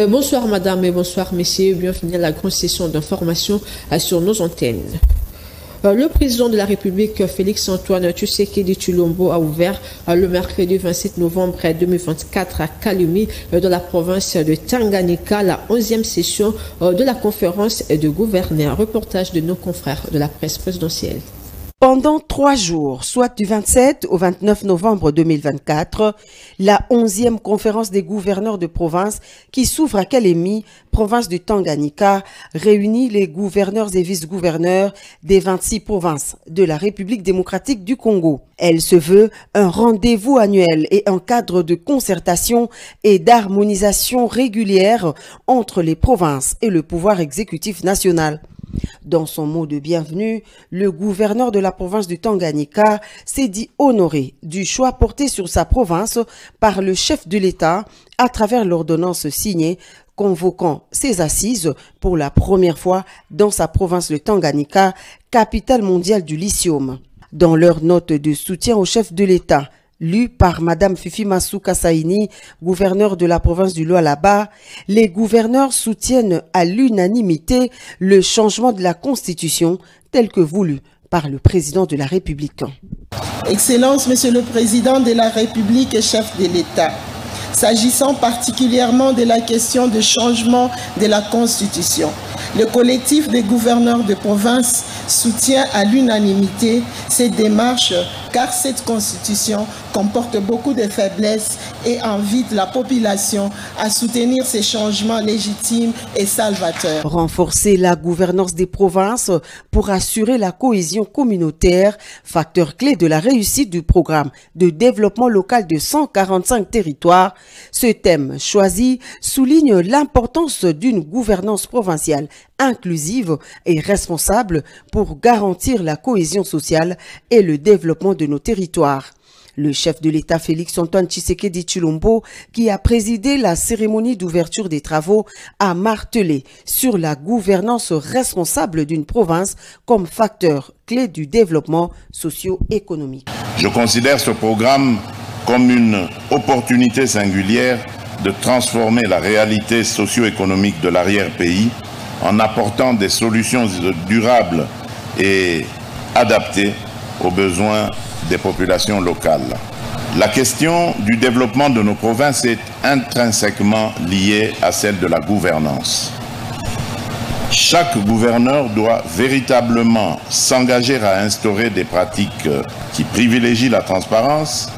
Bonsoir madame et bonsoir messieurs, bienvenue à la grande session d'information sur nos antennes. Le président de la République, Félix-Antoine Tshisekedi Tshilombo, a ouvert le mercredi 27 novembre 2024 à Kalemi, dans la province de Tanganyika, la 11e session de la conférence de gouverneurs. Reportage de nos confrères de la presse présidentielle. Pendant 3 jours, soit du 27 au 29 novembre 2024, la 11e conférence des gouverneurs de province qui s'ouvre à Kalemi, province du Tanganyika, réunit les gouverneurs et vice-gouverneurs des 26 provinces de la République démocratique du Congo. Elle se veut un rendez-vous annuel et un cadre de concertation et d'harmonisation régulière entre les provinces et le pouvoir exécutif national. Dans son mot de bienvenue, le gouverneur de la province du Tanganyika s'est dit honoré du choix porté sur sa province par le chef de l'État à travers l'ordonnance signée convoquant ses assises pour la première fois dans sa province de Tanganyika, capitale mondiale du lithium. Dans leur note de soutien au chef de l'État, lue par Madame Fifi Masuka Saini, gouverneur de la province du Lualaba, les gouverneurs soutiennent à l'unanimité le changement de la Constitution tel que voulu par le président de la République. Excellence, Monsieur le Président de la République et chef de l'État, s'agissant particulièrement de la question de changement de la Constitution, le collectif des gouverneurs de province soutient à l'unanimité ces démarches car cette constitution comporte beaucoup de faiblesses et invite la population à soutenir ces changements légitimes et salvateurs. Renforcer la gouvernance des provinces pour assurer la cohésion communautaire, facteur clé de la réussite du programme de développement local de 145 territoires. Ce thème choisi souligne l'importance d'une gouvernance provinciale inclusive et responsable pour garantir la cohésion sociale et le développement de nos territoires. Le chef de l'État Félix-Antoine Tshisekedi Tshilombo, qui a présidé la cérémonie d'ouverture des travaux, a martelé sur la gouvernance responsable d'une province comme facteur clé du développement socio-économique. Je considère ce programme comme une opportunité singulière de transformer la réalité socio-économique de l'arrière-pays en apportant des solutions durables et adaptées aux besoins des populations locales. La question du développement de nos provinces est intrinsèquement liée à celle de la gouvernance. Chaque gouverneur doit véritablement s'engager à instaurer des pratiques qui privilégient la transparence,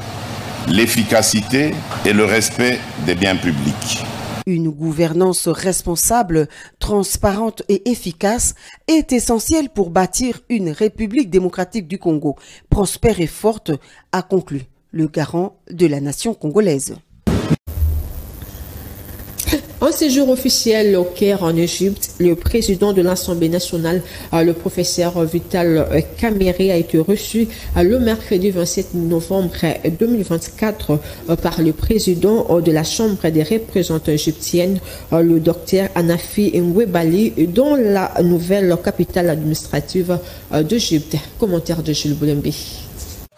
l'efficacité et le respect des biens publics. Une gouvernance responsable, transparente et efficace est essentielle pour bâtir une République démocratique du Congo, prospère et forte, a conclu le garant de la nation congolaise. En séjour officiel au Caire en Égypte, le président de l'Assemblée nationale, le professeur Vital Kamerhe, a été reçu le mercredi 27 novembre 2024 par le président de la Chambre des représentants égyptienne, le docteur Anafi Ngwebali, dans la nouvelle capitale administrative d'Égypte. Commentaire de Jules Boulembi.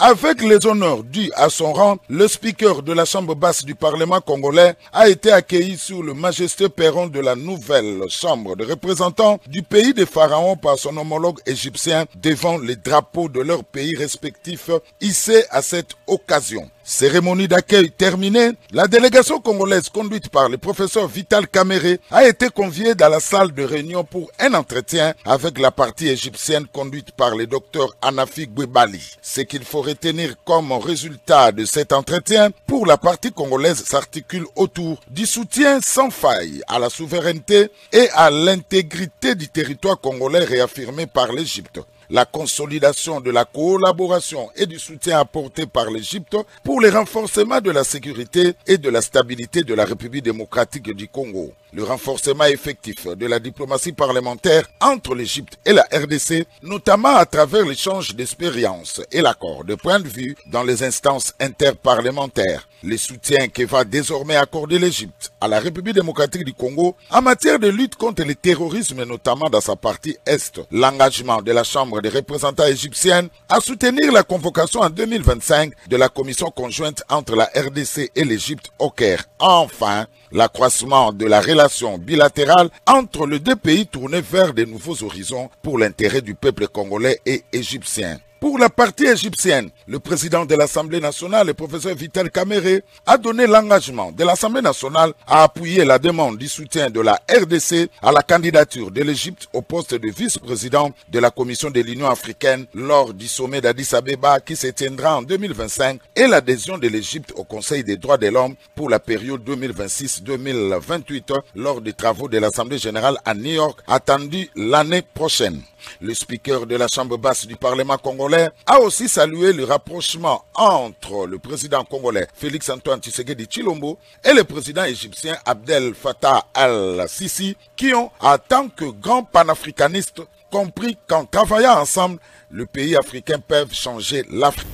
Avec les honneurs dus à son rang, le speaker de la Chambre basse du Parlement congolais a été accueilli sur le majestueux perron de la nouvelle Chambre de représentants du pays des pharaons par son homologue égyptien devant les drapeaux de leurs pays respectifs hissés à cette occasion. Cérémonie d'accueil terminée, la délégation congolaise conduite par le professeur Vital Kamerhe a été conviée dans la salle de réunion pour un entretien avec la partie égyptienne conduite par le docteur Anafi Ngwebali. Ce qu'il faut retenir comme résultat de cet entretien pour la partie congolaise s'articule autour du soutien sans faille à la souveraineté et à l'intégrité du territoire congolais réaffirmé par l'Égypte. La consolidation de la collaboration et du soutien apporté par l'Égypte pour le renforcement de la sécurité et de la stabilité de la République démocratique du Congo. Le renforcement effectif de la diplomatie parlementaire entre l'Égypte et la RDC, notamment à travers l'échange d'expériences et l'accord de point de vue dans les instances interparlementaires. Le soutien que va désormais accorder l'Égypte à la République démocratique du Congo en matière de lutte contre le terrorisme, notamment dans sa partie Est. L'engagement de la Chambre des représentants égyptiens à soutenir la convocation en 2025 de la commission conjointe entre la RDC et l'Égypte au Caire. Enfin, l'accroissement de la relation bilatérale entre les deux pays tournés vers de nouveaux horizons pour l'intérêt du peuple congolais et égyptien. Pour la partie égyptienne, le président de l'Assemblée nationale, le professeur Vital Kamerhe, a donné l'engagement de l'Assemblée nationale à appuyer la demande du soutien de la RDC à la candidature de l'Égypte au poste de vice-président de la Commission de l'Union africaine lors du sommet d'Addis Abeba qui se tiendra en 2025 et l'adhésion de l'Égypte au Conseil des droits de l'homme pour la période 2026-2028 lors des travaux de l'Assemblée générale à New York attendus l'année prochaine. Le speaker de la Chambre basse du Parlement congolais a aussi salué le rapprochement entre le président congolais Félix-Antoine Tshisekedi Tshilombo et le président égyptien Abdel Fattah al-Sisi qui ont, en tant que grands panafricanistes, compris qu'en travaillant ensemble, le pays africain peut changer l'Afrique.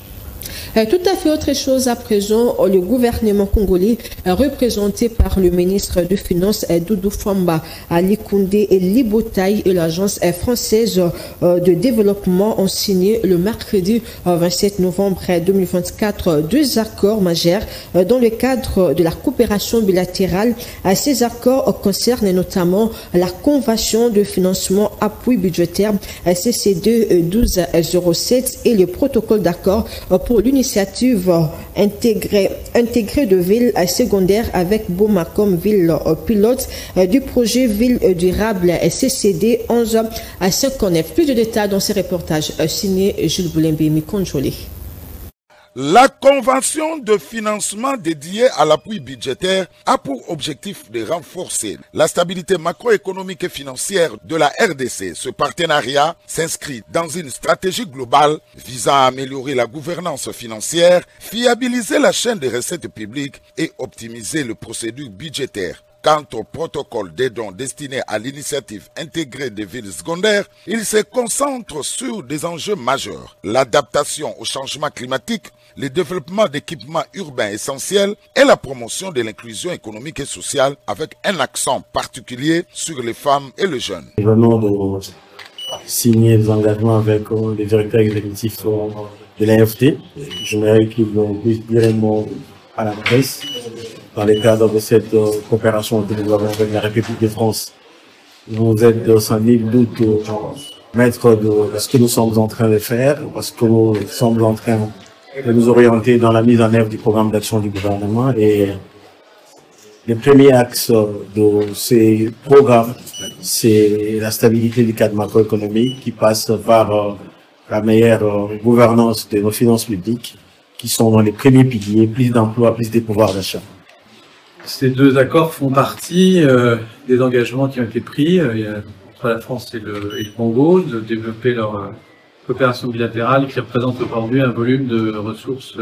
Tout à fait autre chose à présent, le gouvernement congolais représenté par le ministre des Finances Doudou Famba Ali Koundé et Libotaï et l'agence française de développement ont signé le mercredi 27 novembre 2024 deux accords majeurs dans le cadre de la coopération bilatérale. Ces accords concernent notamment la convention de financement appui budgétaire CC2 1207 et le protocole d'accord pour l'initiative intégrée de villes secondaires avec Boma comme ville pilote du projet Ville durable CCD 11 à 59. Plus de détails dans ces reportages signé Jules Boulembe Mikonjoli. La convention de financement dédiée à l'appui budgétaire a pour objectif de renforcer la stabilité macroéconomique et financière de la RDC. Ce partenariat s'inscrit dans une stratégie globale visant à améliorer la gouvernance financière, fiabiliser la chaîne des recettes publiques et optimiser les procédures budgétaires. Quant au protocole des dons destiné à l'initiative intégrée des villes secondaires, il se concentre sur des enjeux majeurs. L'adaptation au changement climatique, le développement d'équipements urbains essentiels et la promotion de l'inclusion économique et sociale avec un accent particulier sur les femmes et les jeunes. Nous venons de signer des engagements avec les directeurs exécutifs de l'AFD. J'aimerais qu'ils puissent dire un mot à la presse dans le cadre de cette coopération que nous avons avec la République de France. Vous êtes sans nul doute maître de ce que nous sommes en train de faire, parce que nous sommes en train de nous orienter dans la mise en œuvre du programme d'action du gouvernement. Et le premier axe de ces programmes, c'est la stabilité du cadre macroéconomique qui passe par la meilleure gouvernance de nos finances publiques, qui sont dans les premiers piliers, plus d'emplois, plus des pouvoirs d'achat. Ces deux accords font partie des engagements qui ont été pris entre la France et le Congo de développer leur coopération bilatérale qui représente aujourd'hui un volume de ressources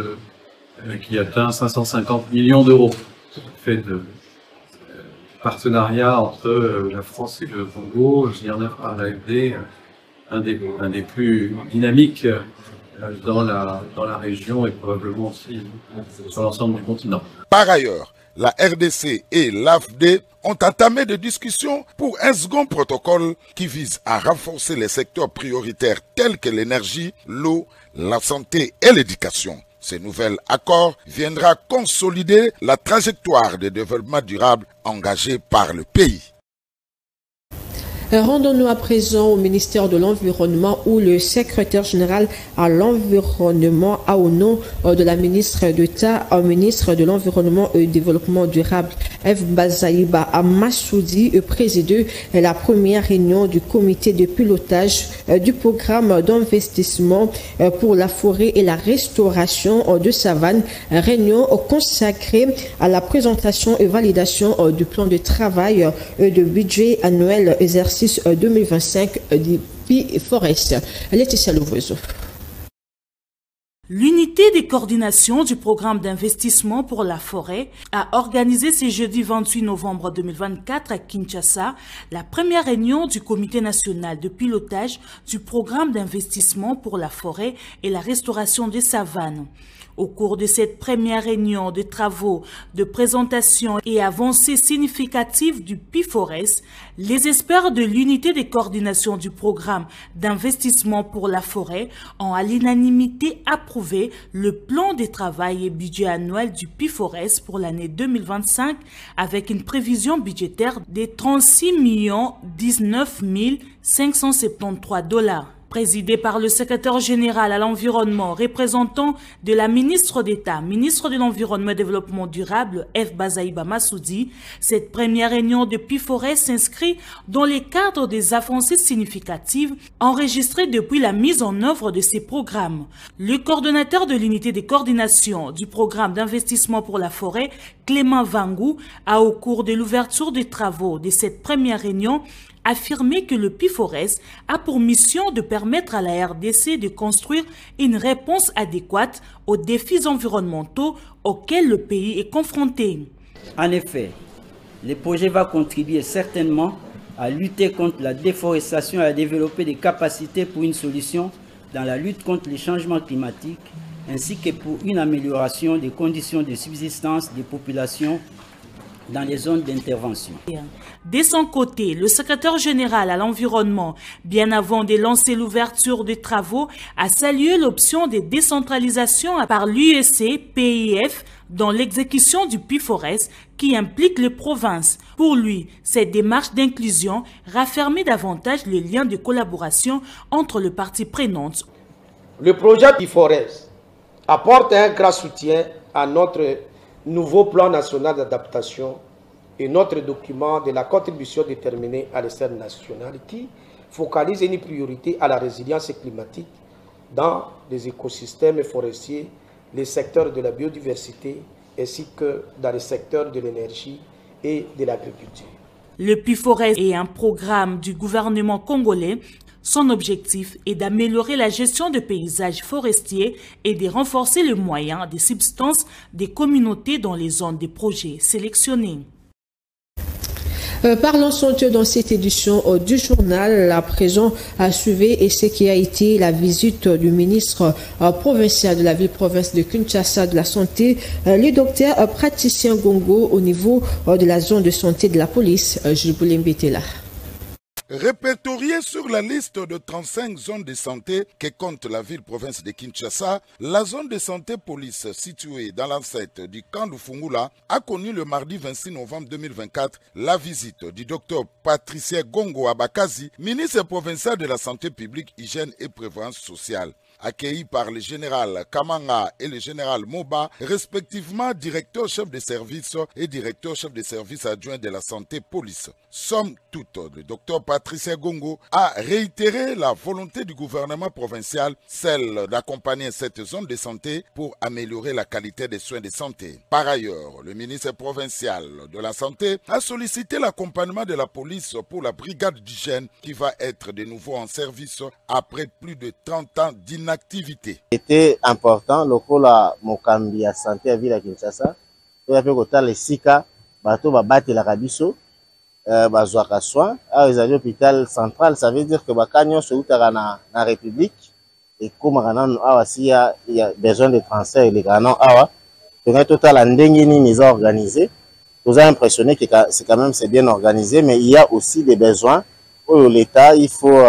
qui atteint 550 millions d'euros. C'est fait de partenariat entre la France et le Congo, mis en œuvre par l'AFD, un des plus dynamiques dans la région et probablement aussi sur l'ensemble du continent. Par ailleurs, la RDC et l'AFD ont entamé des discussions pour un second protocole qui vise à renforcer les secteurs prioritaires tels que l'énergie, l'eau, la santé et l'éducation. Ce nouvel accord viendra consolider la trajectoire de développement durable engagée par le pays. Rendons-nous à présent au ministère de l'Environnement où le secrétaire général à l'Environnement a au nom de la ministre d'État, ministre de l'Environnement et du Développement durable, F. Bazaïba Massoudi, présidé la première réunion du comité de pilotage du programme d'investissement pour la forêt et la restauration de savane, réunion consacrée à la présentation et validation du plan de travail et de budget annuel exercice 2025 du PI-Forest. Laetitia Louvoiseau. L'unité de coordination du programme d'investissement pour la forêt a organisé ce jeudi 28 novembre 2024 à Kinshasa la première réunion du comité national de pilotage du programme d'investissement pour la forêt et la restauration des savanes. Au cours de cette première réunion de travaux, de présentation et avancées significatives du PIFORES, les experts de l'unité de coordination du programme d'investissement pour la forêt ont à l'unanimité approuvé le plan de travail et budget annuel du PIFORES pour l'année 2025 avec une prévision budgétaire de 36 019 573 $. Présidé par le secrétaire général à l'environnement, représentant de la ministre d'État, ministre de l'Environnement et Développement durable, F. Bazaïba Massoudi, cette première réunion de PIFORES s'inscrit dans les cadres des avancées significatives enregistrées depuis la mise en œuvre de ces programmes. Le coordonnateur de l'unité de coordination du programme d'investissement pour la forêt, Clément Vangou, a au cours de l'ouverture des travaux de cette première réunion affirmé que le PIFORES a pour mission de permettre à la RDC de construire une réponse adéquate aux défis environnementaux auxquels le pays est confronté. En effet, le projet va contribuer certainement à lutter contre la déforestation et à développer des capacités pour une solution dans la lutte contre les changements climatiques, ainsi que pour une amélioration des conditions de subsistance des populations dans les zones d'intervention. De son côté, le secrétaire général à l'environnement, bien avant de lancer l'ouverture des travaux, a salué l'option de décentralisation par l'UEC-PIF dans l'exécution du PIFORES qui implique les provinces. Pour lui, cette démarche d'inclusion raffermit davantage les liens de collaboration entre les parties prenantes. Le projet PIFORES apporte un grand soutien à notre nouveau plan national d'adaptation et notre document de la contribution déterminée à l'échelle nationale qui focalise une priorité à la résilience climatique dans les écosystèmes forestiers, les secteurs de la biodiversité ainsi que dans les secteurs de l'énergie et de l'agriculture. Le PIFORES est un programme du gouvernement congolais. Son objectif est d'améliorer la gestion des paysages forestiers et de renforcer les moyens de subsistance des communautés dans les zones des projets sélectionnés. Parlons santé dans cette édition du journal. À présent, à suivre et ce qui a été la visite du ministre provincial de la ville-province de Kinshasa de la Santé, le docteur praticien Gongo au niveau de la zone de santé de la police. Je voulais m'embêter là. Répertoriée sur la liste de 35 zones de santé que compte la ville-province de Kinshasa, la zone de santé police située dans l'enceinte du camp de Fungula a connu le mardi 26 novembre 2024 la visite du docteur Patricia Gongo Abakazi, ministre provincial de la santé publique, hygiène et prévoyance sociale. Accueilli par le général Kamanga et le général Moba, respectivement directeur-chef de service et directeur-chef de service adjoint de la santé police. Somme toute, le docteur Patricia Gongo a réitéré la volonté du gouvernement provincial, celle d'accompagner cette zone de santé pour améliorer la qualité des soins de santé. Par ailleurs, le ministre provincial de la santé a sollicité l'accompagnement de la police pour la brigade d'hygiène qui va être de nouveau en service après plus de 30 ans d'inactivité. C'était important, le la Mokambi à santé à ville à Kinshasa. Il y avait le Sika, bateau va battre la Rabiso, bazouaka soin. Alors ils allaient à l'hôpital central, ça veut dire que Bakanyo se outara na République et comme il y a besoin de transfert et les grands awa. Donc total en dengini ils ont organisé. Nous avons impressionné que c'est quand même bien organisé, mais il y a aussi des besoins. Pour l'État, il faut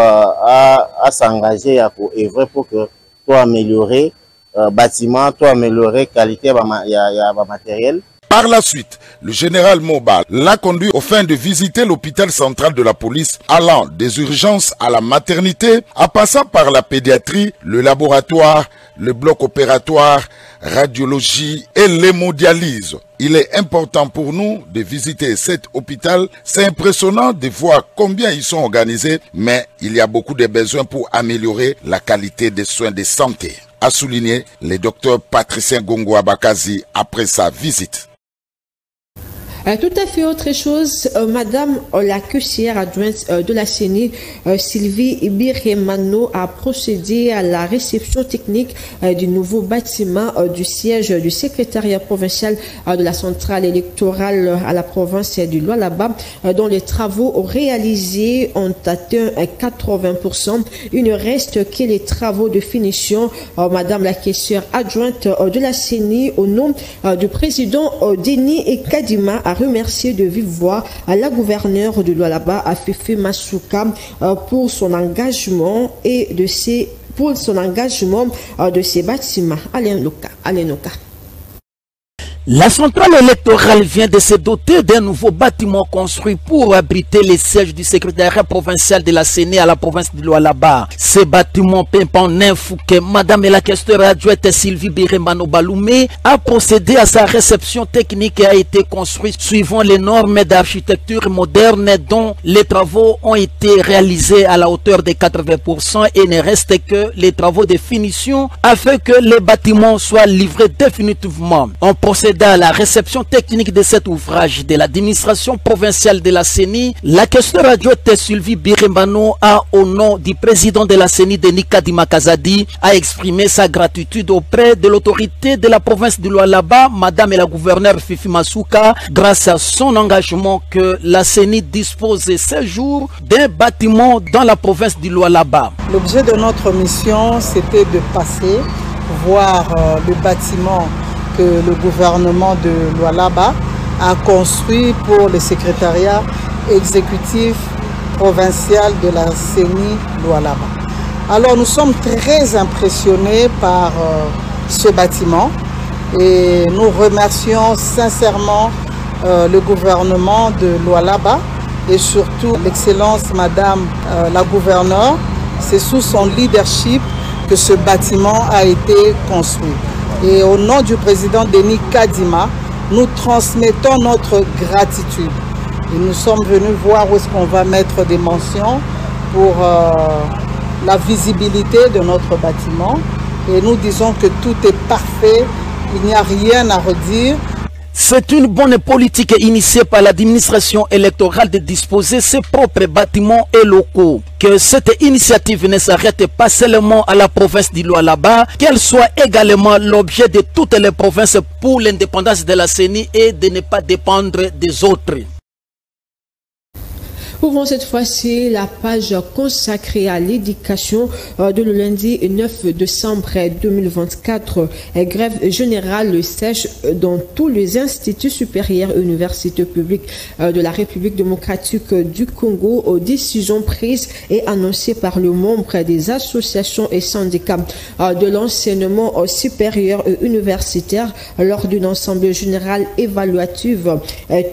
s'engager pour œuvrer pour que tout améliorer bâtiment, tout améliorer qualité de matériel. Par la suite, le général Moba l'a conduit au fin de visiter l'hôpital central de la police, allant des urgences à la maternité, en passant par la pédiatrie, le laboratoire, le bloc opératoire, radiologie et l'hémodialyse. Il est important pour nous de visiter cet hôpital. C'est impressionnant de voir combien ils sont organisés, mais il y a beaucoup de besoins pour améliorer la qualité des soins de santé, a souligné le docteur Patricien Gongo Abakazi après sa visite. Tout à fait autre chose, Madame la caissière adjointe de la CENI, Sylvie Biremano, a procédé à la réception technique du nouveau bâtiment du siège du secrétariat provincial de la centrale électorale à la province du Lualaba, dont les travaux réalisés ont atteint 80%. Il ne reste que les travaux de finition. Madame la caissière adjointe de la CENI, au nom du président Denis Kadima, a remercié de vive voix la gouverneure de Lualaba, Fifi Masuka, pour son engagement de ces bâtiments. Alain Noka. La centrale électorale vient de se doter d'un nouveau bâtiment construit pour abriter les sièges du secrétariat provincial de la CENI à la province de Lualaba. Ce bâtiment pimpant neuf que Madame la questeur adjointe Sylvie Biremano Baloumé a procédé à sa réception technique et a été construit suivant les normes d'architecture moderne dont les travaux ont été réalisés à la hauteur de 80% et ne reste que les travaux de finition afin que les bâtiments soient livrés définitivement. On procède à la réception technique de cet ouvrage de l'administration provinciale de la CENI. La questeur adjointe Sylvie Biremano a, au nom du président de la CENI, Denis Kadima Kazadi, a exprimé sa gratitude auprès de l'autorité de la province de Lualaba, Madame la gouverneure Fifi Masuka, grâce à son engagement que la CENI dispose ces jours d'un bâtiment dans la province du Lualaba. L'objet de notre mission, c'était de passer, voir le bâtiment que le gouvernement de Lualaba a construit pour le secrétariat exécutif provincial de la CENI Lualaba. Alors nous sommes très impressionnés par ce bâtiment et nous remercions sincèrement le gouvernement de Lualaba et surtout l'excellence Madame la gouverneure. C'est sous son leadership que ce bâtiment a été construit. Et au nom du président Denis Kadima, nous transmettons notre gratitude. Et nous sommes venus voir où est-ce qu'on va mettre des mentions pour la visibilité de notre bâtiment. Et nous disons que tout est parfait, il n'y a rien à redire. C'est une bonne politique initiée par l'administration électorale de disposer ses propres bâtiments et locaux. Que cette initiative ne s'arrête pas seulement à la province du Lualaba, qu'elle soit également l'objet de toutes les provinces pour l'indépendance de la CENI et de ne pas dépendre des autres. Ouvrons cette fois-ci la page consacrée à l'éducation de le lundi 9 décembre 2024. Grève générale sèche dans tous les instituts supérieurs et universités publiques de la République démocratique du Congo aux décisions prises et annoncées par le membre des associations et syndicats de l'enseignement supérieur et universitaire lors d'une assemblée générale évaluative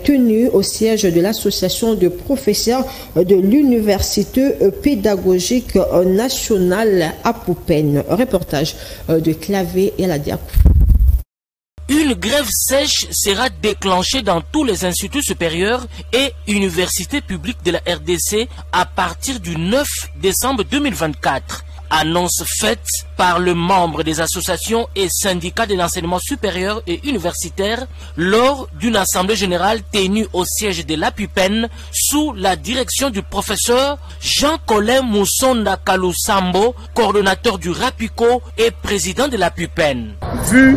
tenue au siège de l'association de professeurs de l'université pédagogique nationale à Poupen. Reportage de Clavé et la Diakou. Une grève sèche sera déclenchée dans tous les instituts supérieurs et universités publiques de la RDC à partir du 9 décembre 2024. Annonce faite par le membre des associations et syndicats de l'enseignement supérieur et universitaire lors d'une assemblée générale tenue au siège de l'APUPEN sous la direction du professeur Jean-Colin Moussonda Kalousambo, coordonnateur du RAPICO et président de l'APUPEN. Vu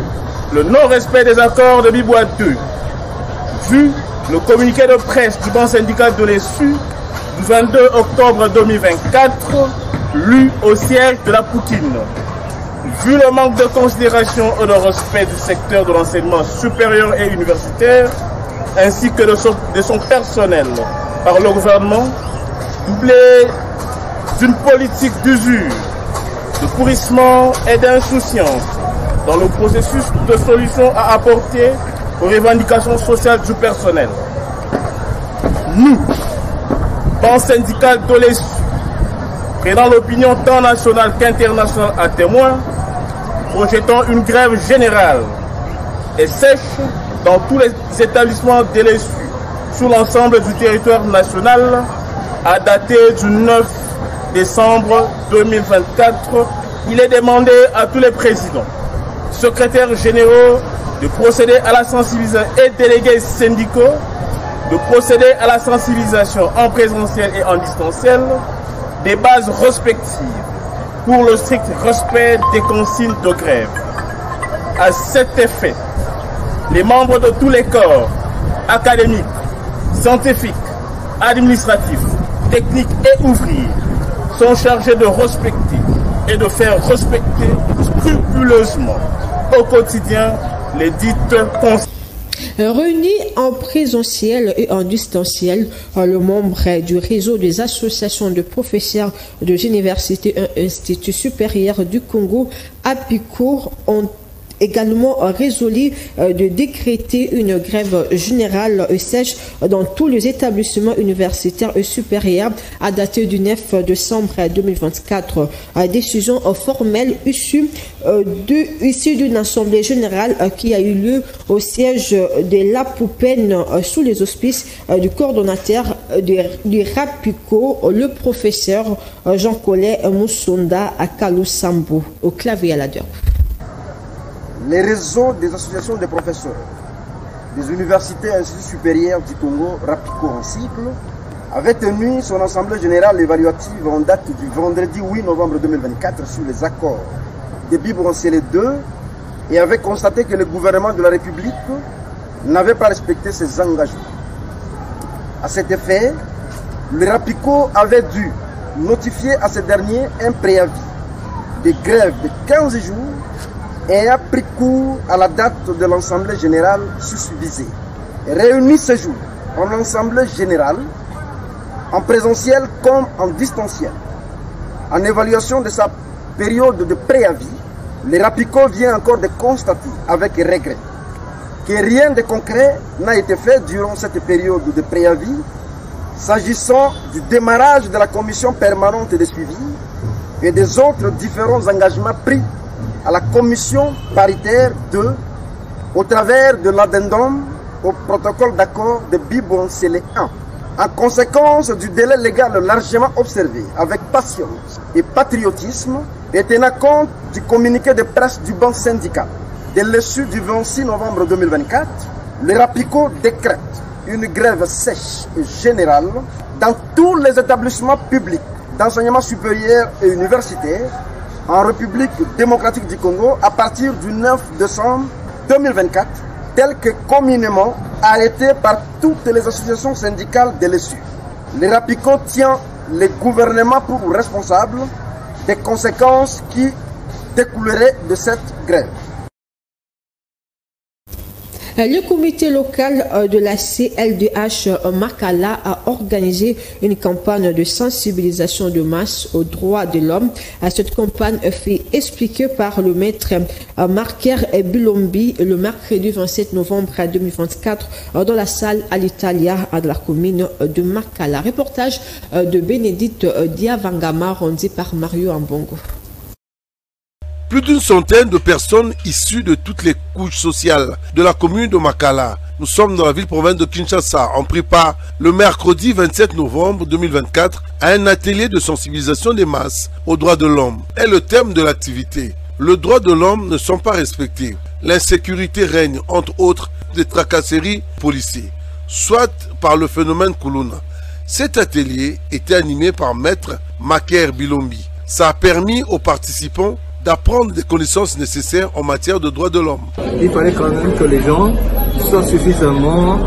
le non-respect des accords de Biboiteux, vu le communiqué de presse du banc syndical de l'ESU du 22 octobre 2024, lu au siège de la Poutine, vu le manque de considération et de respect du secteur de l'enseignement supérieur et universitaire, ainsi que de son personnel par le gouvernement, doublé d'une politique d'usure, de pourrissement et d'insouciance dans le processus de solution à apporter aux revendications sociales du personnel. Nous, banc syndical de l'ESU, prenant l'opinion tant nationale qu'internationale à témoin, projetons une grève générale et sèche dans tous les établissements de l'ESU sur l'ensemble du territoire national à dater du 9 décembre 2024. Il est demandé à tous les présidents, secrétaires généraux de procéder à la sensibilisation et délégués syndicaux de procéder à la sensibilisation en présentiel et en distanciel des bases respectives pour le strict respect des consignes de grève. À cet effet, les membres de tous les corps académiques, scientifiques, administratifs, techniques et ouvriers sont chargés de respecter et de faire respecter scrupuleusement au quotidien les dites consignes. Réunis en présentiel et en distanciel, le membre du réseau des associations de professeurs des universités et instituts supérieurs du Congo, APICO, ont également résolu de décréter une grève générale sèche dans tous les établissements universitaires et supérieurs à dater du 9 décembre 2024. Décision formelle issue d'une assemblée générale qui a eu lieu au siège de la Poupenne sous les auspices du coordonnateur du RAPICO, le professeur Jean-Collet Moussonda à Kalousambo, au clavier à la dure. Les réseaux des associations de professeurs des universités et instituts supérieurs du Congo, RAPICO en cycle, avait tenu son assemblée générale évaluative en date du vendredi 8 novembre 2024 sur les accords de Bibrancélé 2 et avait constaté que le gouvernement de la République n'avait pas respecté ses engagements. À cet effet, le RAPICO avait dû notifier à ce dernier un préavis de grève de 15 jours et a pris cours à la date de l'Assemblée générale susvisée. Réunis ce jour en Assemblée générale, en présentiel comme en distanciel, en évaluation de sa période de préavis, le RAPICO vient encore de constater avec regret que rien de concret n'a été fait durant cette période de préavis s'agissant du démarrage de la commission permanente de suivi et des autres différents engagements pris à la commission paritaire 2 au travers de l'addendum au protocole d'accord de Bibrancélé 1. En conséquence du délai légal largement observé avec patience et patriotisme et tenant compte du communiqué de presse du banc syndical de l'issue du 26 novembre 2024, le RAPICO décrète une grève sèche et générale dans tous les établissements publics d'enseignement supérieur et universitaire en République démocratique du Congo à partir du 9 décembre 2024, tel que communément arrêté par toutes les associations syndicales de l'issue. Le RAPICO tient le gouvernement pour responsable des conséquences qui découleraient de cette grève. Le comité local de la CLDH Makala a organisé une campagne de sensibilisation de masse aux droits de l'homme. Cette campagne fut expliquée par le maître Marker Bilombi le mercredi 27 novembre 2024 dans la salle à l'Italia de la commune de Makala. Reportage de Bénédicte Diavangama rendu par Mario Ambongo. Plus d'une centaine de personnes issues de toutes les couches sociales de la commune de Makala. Nous sommes dans la ville-province de Kinshasa. On prit part le mercredi 27 novembre 2024 à un atelier de sensibilisation des masses aux droits de l'homme. Et le thème de l'activité, le droit de l'homme ne sont pas respectés. L'insécurité règne, entre autres, des tracasseries policiers, soit par le phénomène Kuluna. Cet atelier était animé par maître Maker Bilombi. Ça a permis aux participants d'apprendre des connaissances nécessaires en matière de droits de l'homme. Il fallait quand même que les gens soient suffisamment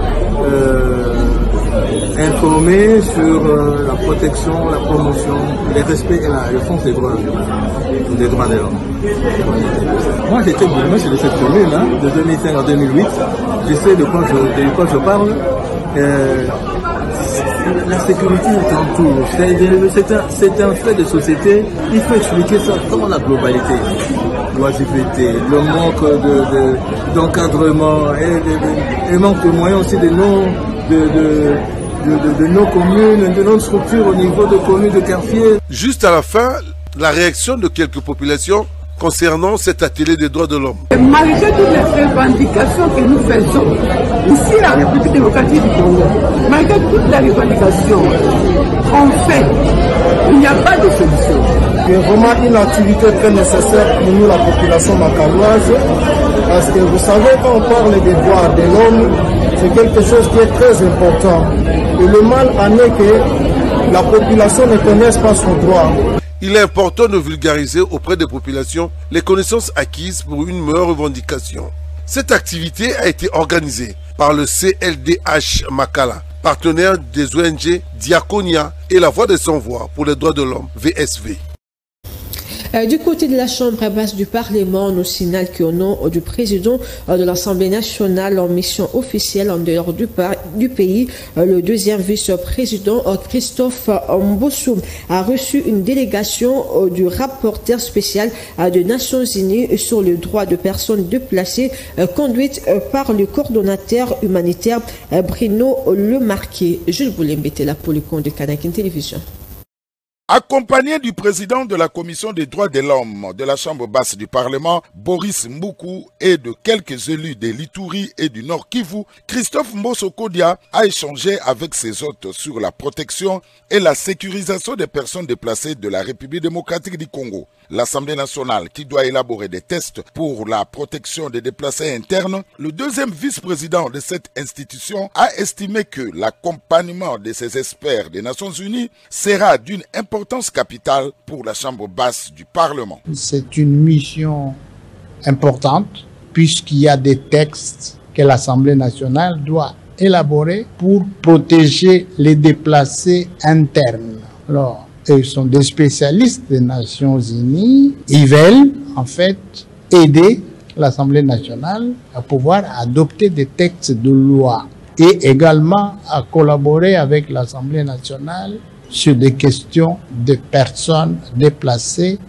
informés sur la protection, la promotion, le respect et la défense des droits de l'homme. Moi j'étais bourgmestre de cette commune, de 2005 à 2008. Je sais de quoi je parle. La sécurité est en tout. C'est un fait de société. Il faut expliquer ça dans la globalité. L'oisiveté, le manque d'encadrement et le manque de moyens aussi de nos communes, de nos structures au niveau de communes, de quartiers. Juste à la fin, la réaction de quelques populations concernant cet atelier des droits de l'homme. Malgré toutes les revendications que nous faisons, ici la République démocratique du Congo, malgré toutes les revendications qu'on fait, il n'y a pas de solution. C'est vraiment une activité très nécessaire pour nous, la population makaloise, parce que vous savez, quand on parle des droits de l'homme, C'est quelque chose qui est très important. Et le mal en est que la population ne connaisse pas son droit. Il est important de vulgariser auprès des populations les connaissances acquises pour une meilleure revendication. Cette activité a été organisée par le CLDH Makala, partenaire des ONG Diaconia et la Voix des Sans-Voix pour les droits de l'homme, VSV. Du côté de la Chambre basse du Parlement, on nous signale qu'au nom du président de l'Assemblée nationale en mission officielle en dehors du pays, le deuxième vice-président Christophe Mbossou a reçu une délégation du rapporteur spécial des Nations Unies sur le droit de personnes déplacées, conduite par le coordonnateur humanitaire Bruno Lemarquis. Je voulais embêter là pour le compte de Kanakin Télévision. Accompagné du président de la Commission des droits de l'homme de la Chambre basse du Parlement, Boris Mboukou, et de quelques élus de l'Ituri et du Nord Kivu, Christophe Mbosso-Kodia a échangé avec ses hôtes sur la protection et la sécurisation des personnes déplacées de la République démocratique du Congo. L'Assemblée nationale, qui doit élaborer des tests pour la protection des déplacés internes, le deuxième vice-président de cette institution a estimé que l'accompagnement de ces experts des Nations Unies sera d'une importance capitale pour la Chambre basse du Parlement. C'est une mission importante puisqu'il y a des textes que l'Assemblée nationale doit élaborer pour protéger les déplacés internes. Alors, ils sont des spécialistes des Nations Unies. Ils veulent en fait aider l'Assemblée nationale à pouvoir adopter des textes de loi et également à collaborer avec l'Assemblée nationale sur des questions de personnes déplacées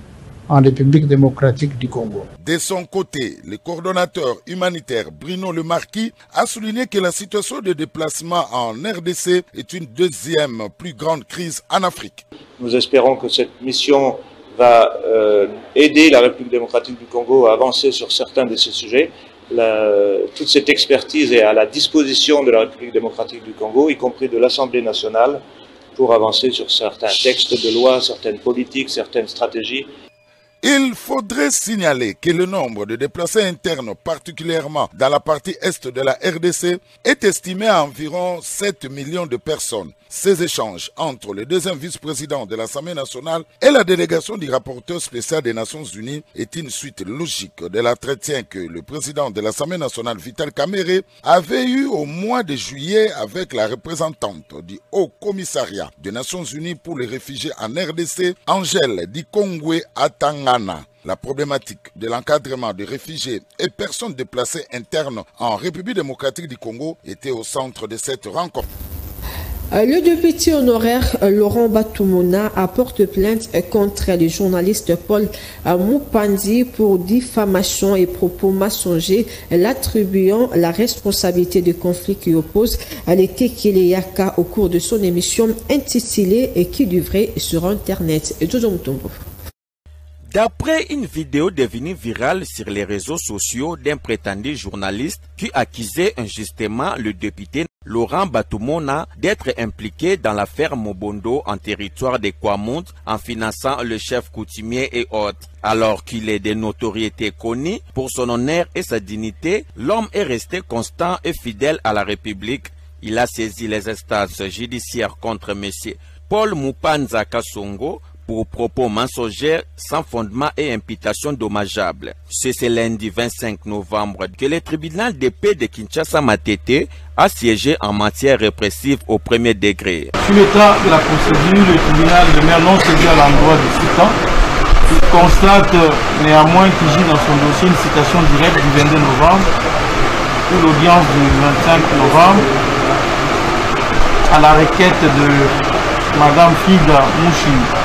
en République démocratique du Congo. De son côté, le coordonnateur humanitaire Bruno Lemarquis a souligné que la situation de déplacement en RDC est une deuxième plus grande crise en Afrique. Nous espérons que cette mission va aider la République démocratique du Congo à avancer sur certains de ces sujets. Toute cette expertise est à la disposition de la République démocratique du Congo, y compris de l'Assemblée nationale, pour avancer sur certains textes de loi, certaines politiques, certaines stratégies. Il faudrait signaler que le nombre de déplacés internes, particulièrement dans la partie est de la RDC, est estimé à environ 7 millions de personnes. Ces échanges entre le deuxième vice-président de l'Assemblée nationale et la délégation du rapporteur spécial des Nations Unies est une suite logique de l'entretien que le président de l'Assemblée nationale, Vital Kamerhe, avait eu au mois de juillet avec la représentante du Haut Commissariat des Nations Unies pour les réfugiés en RDC, Angèle Dikongwe Atangana. La problématique de l'encadrement des réfugiés et personnes déplacées internes en République démocratique du Congo était au centre de cette rencontre. Le député honoraire Laurent Batoumona apporte plainte contre le journaliste Paul Mupandi pour diffamation et propos mensongers, l'attribuant la responsabilité du conflit qui oppose les Kekeleyaka au cours de son émission intitulée « Qui du vrai sur Internet ». D'après une vidéo devenue virale sur les réseaux sociaux d'un prétendu journaliste qui accusait injustement le député Laurent Batoumona d'être impliqué dans l'affaire Mobondo en territoire des Kwamount en finançant le chef coutumier et autres. Alors qu'il est de notoriété connue pour son honneur et sa dignité, l'homme est resté constant et fidèle à la République. Il a saisi les instances judiciaires contre M. Paul Mupanza Kasongo pour propos mensongers sans fondement et imputation dommageable. C'est ce lundi 25 novembre que le tribunal de paix de Kinshasa Matete a siégé en matière répressive au premier degré. Sur l'état de la procédure, le tribunal demeure non saisi à l'endroit du citant. Il constate néanmoins qu'il gît dans son dossier une citation directe du 22 novembre pour l'audience du 25 novembre à la requête de Madame Fida Mouchi.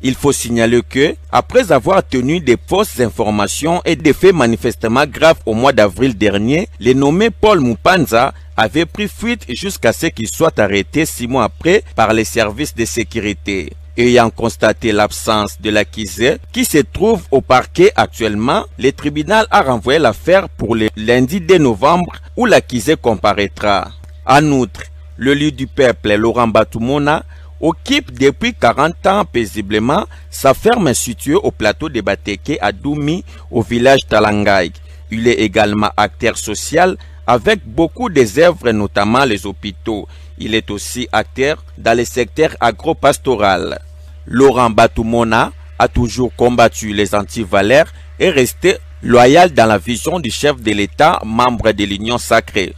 Il faut signaler que, après avoir tenu des fausses informations et des faits manifestement graves au mois d'avril dernier, le nommé Paul Mupanza avait pris fuite jusqu'à ce qu'il soit arrêté 6 mois après par les services de sécurité. Ayant constaté l'absence de l'accusé, qui se trouve au parquet actuellement, le tribunal a renvoyé l'affaire pour le lundi 2 novembre où l'accusé comparaîtra. En outre, le lieu du peuple, Laurent Batoumona, occupe depuis 40 ans paisiblement sa ferme située au plateau de Bateke à Doumi, au village Talangaï. Il est également acteur social avec beaucoup des œuvres, notamment les hôpitaux. Il est aussi acteur dans le secteur agro-pastoral. Laurent Batumona a toujours combattu les anti-valeurs et resté loyal dans la vision du chef de l'État, membre de l'Union sacrée.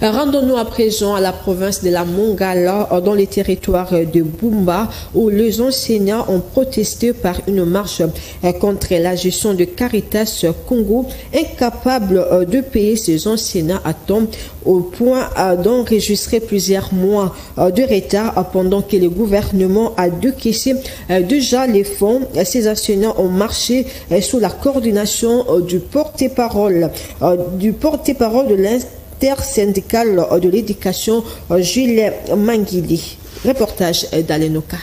Rendons-nous à présent à la province de la Mongala, dans les territoires de Bumba, où les enseignants ont protesté par une marche contre la gestion de Caritas Congo, incapable de payer ses enseignants à temps, au point d'enregistrer plusieurs mois de retard pendant que le gouvernement a décaissé déjà les fonds. Ces enseignants ont marché sous la coordination du porte-parole de l'intersyndical de l'éducation, Gilles Manguili. Reportage d'Alenoka.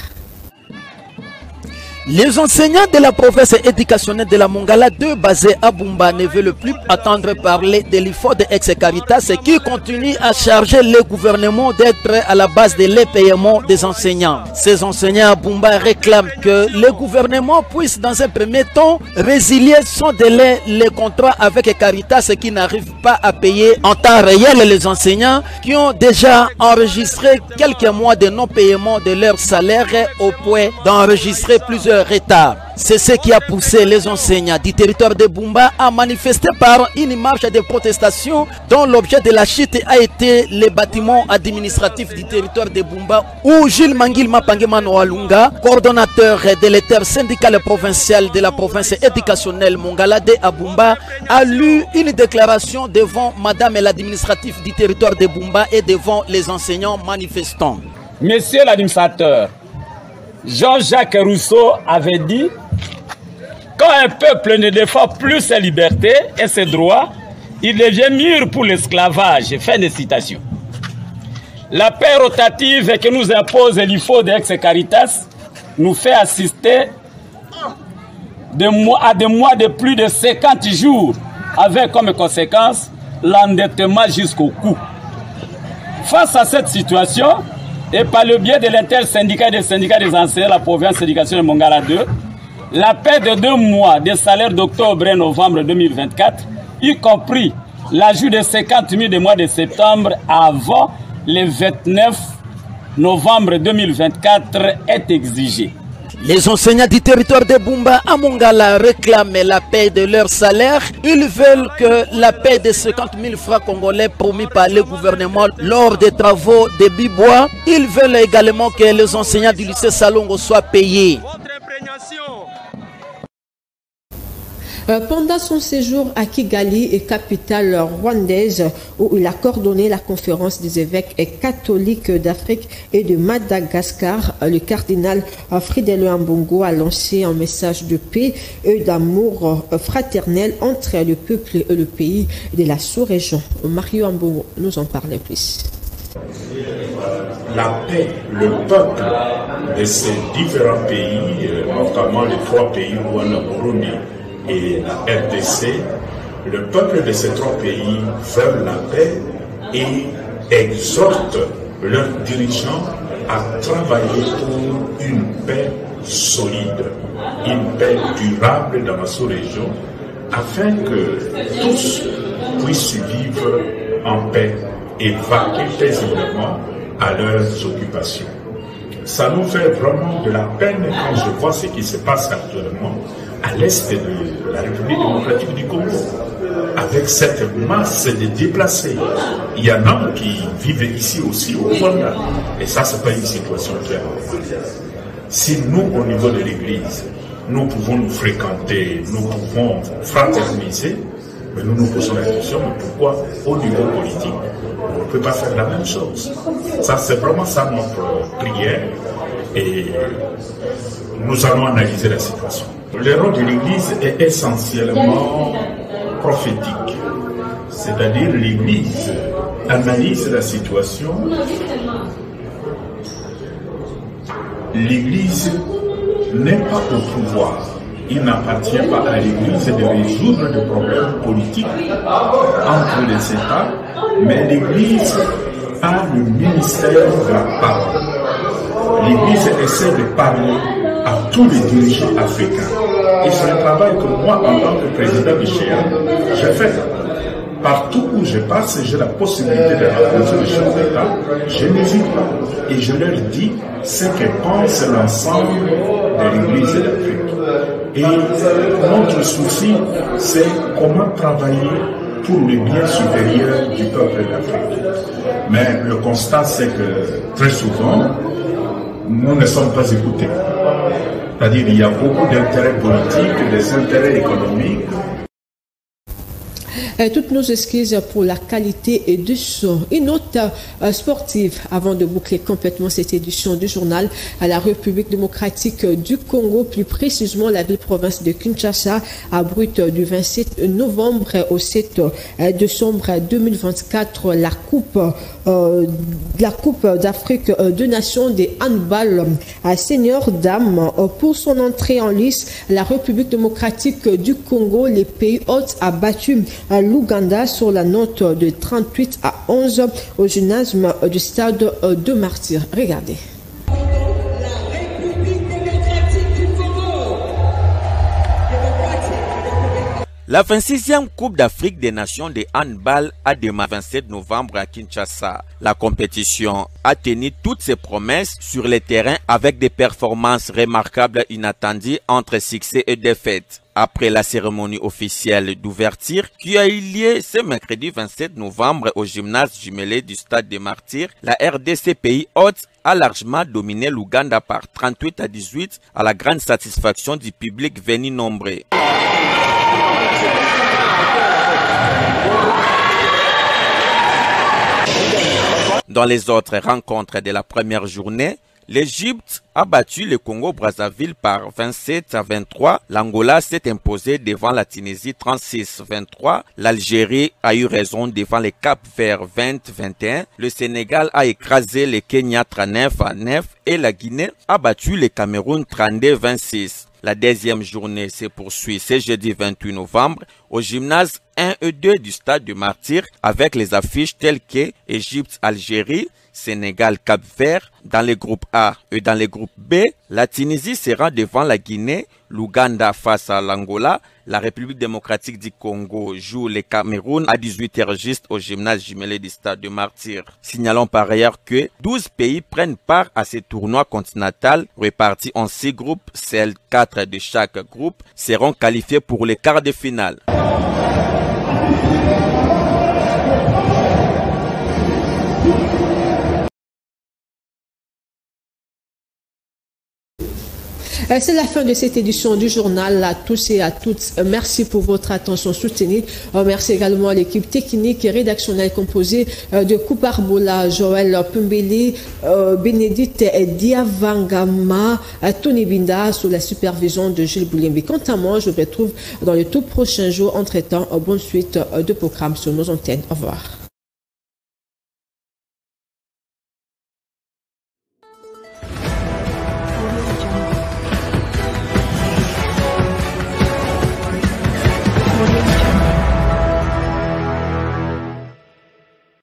Les enseignants de la province éducationnelle de la Mongala 2 basés à Bumba ne veulent plus attendre parler de l'IFO de ex-Caritas qui continue à charger le gouvernement d'être à la base de les paiements des enseignants. Ces enseignants à Bumba réclament que le gouvernement puisse dans un premier temps résilier sans délai les contrats avec Caritas qui n'arrivent pas à payer en temps réel les enseignants qui ont déjà enregistré quelques mois de non-paiement de leur salaire au point d'enregistrer plusieurs retard. C'est ce qui a poussé les enseignants du territoire de Bumba à manifester par une marche de protestation dont l'objet de la chute a été les bâtiments administratifs du territoire de Bumba où Gilles Manguili Mapangema Noalunga, coordonnateur de l'intersyndical provincial de la province éducationnelle Mongala de Bumba, a lu une déclaration devant madame l'administratif du territoire de Bumba et devant les enseignants manifestants. Monsieur l'administrateur, Jean-Jacques Rousseau avait dit: quand un peuple ne défend plus ses libertés et ses droits, il devient mûr pour l'esclavage. Fin de citation. La paix rotative que nous impose l'IFO de ex-Caritas nous fait assister à des mois de plus de 50 jours, avec comme conséquence l'endettement jusqu'au cou. Face à cette situation, et par le biais de l'intersyndicat des syndicats des enseignants de la province d'éducation de Mongala 2, la paix de 2 mois de salaire d'octobre et novembre 2024, y compris l'ajout de 50 000 des mois de septembre avant le 29 novembre 2024 est exigée. Les enseignants du territoire de Bumba à Mongala réclament la paix de leur salaire. Ils veulent que la paix de 50 000 francs congolais promis par le gouvernement lors des travaux de Bibois. Ils veulent également que les enseignants du lycée Salongo soient payés. Pendant son séjour à Kigali, capitale rwandaise, où il a coordonné la conférence des évêques catholiques d'Afrique et de Madagascar, le cardinal Fridele Ambongo a lancé un message de paix et d'amour fraternel entre le peuple et le pays de la sous-région. Mario Ambongo nous en parlait plus. La paix, le peuple de ces différents pays, notamment les 3 pays, Rwanda, Burundi et la RDC, le peuple de ces 3 pays veulent la paix et exhortent leurs dirigeants à travailler pour une paix solide, une paix durable dans la sous-région, afin que tous puissent vivre en paix et vaquer paisiblement à leurs occupations. Ça nous fait vraiment de la peine quand je vois ce qui se passe actuellement à l'est de la République démocratique du Congo, avec cette masse de déplacés. Il y en a qui vivent ici aussi au Rwanda, et ça, c'est pas une situation claire. Si nous, au niveau de l'Église, nous pouvons nous fréquenter, nous pouvons fraterniser, mais nous nous posons la question, mais pourquoi au niveau politique, on ne peut pas faire la même chose? Ça, c'est vraiment ça notre prière, et nous allons analyser la situation. Le rôle de l'Église est essentiellement prophétique, c'est-à-dire l'Église analyse la situation. L'Église n'est pas au pouvoir. Il n'appartient pas à l'Église de résoudre des problèmes politiques entre les États, mais l'Église a le ministère de la parole. L'Église essaie de parler à tous les dirigeants africains. Et c'est un travail que moi, en tant que président du CHEA, j'ai fait. partout où je passe, j'ai la possibilité de rencontrer les chefs d'État, je n'hésite pas. Et je leur dis ce que pense l'ensemble de l'Église d'Afrique. Et notre souci, c'est comment travailler pour le bien supérieur du peuple d'Afrique. Mais le constat, c'est que très souvent, nous ne sommes pas écoutés. C'est-à-dire qu'il y a beaucoup d'intérêts politiques, des intérêts économiques. Toutes nos excuses pour la qualité du son. Une note sportive avant de boucler complètement cette édition du journal à la République démocratique du Congo, plus précisément la ville-province de Kinshasa, à brut du 27 novembre au 7 décembre 2024, la Coupe d'Afrique de Nations des handball à senior dames. Pour son entrée en lice, la République démocratique du Congo, les pays hôtes a battu l'Ouganda sur la note de 38 à 11 au gymnasium du stade de Martyrs. Regardez. La 26e Coupe d'Afrique des Nations de handball a démarré le 27 novembre à Kinshasa. La compétition a tenu toutes ses promesses sur le terrain avec des performances remarquables inattendues entre succès et défaites. Après la cérémonie officielle d'ouverture qui a eu lieu ce mercredi 27 novembre au gymnase jumelé du stade des Martyrs, la RDC pays hôte a largement dominé l'Ouganda par 38 à 18 à la grande satisfaction du public venu nombreux. Dans les autres rencontres de la première journée, l'Égypte a battu le Congo-Brazzaville par 27 à 23. L'Angola s'est imposé devant la Tunisie 36-23. L'Algérie a eu raison devant le Cap-Vert 20-21. Le Sénégal a écrasé le Kenya 39-9 et la Guinée a battu le Cameroun 32-26. La deuxième journée se poursuit ce jeudi 28 novembre au gymnase 1 et 2 du stade du Martyr avec les affiches telles que Égypte-Algérie, Sénégal-Cap-Vert dans le groupe A et dans le groupe B. La Tunisie sera devant la Guinée, l'Ouganda face à l'Angola. La République démocratique du Congo joue le Cameroun à 18h juste au gymnase jumelé du stade de Martyrs. Signalons par ailleurs que 12 pays prennent part à ce tournoi continental répartis en 6 groupes. Seuls 4 de chaque groupe seront qualifiés pour les quarts de finale. C'est la fin de cette édition du journal. À tous et à toutes, merci pour votre attention soutenue. Merci également à l'équipe technique et rédactionnelle composée de Kouparbola, Joël Pumbeli, Bénédicte Diavangama, Tony Binda, sous la supervision de Gilles Boulimbi. Quant à moi, je vous retrouve dans les tout prochains jours. Entre-temps, bonne suite de programmes sur nos antennes. Au revoir.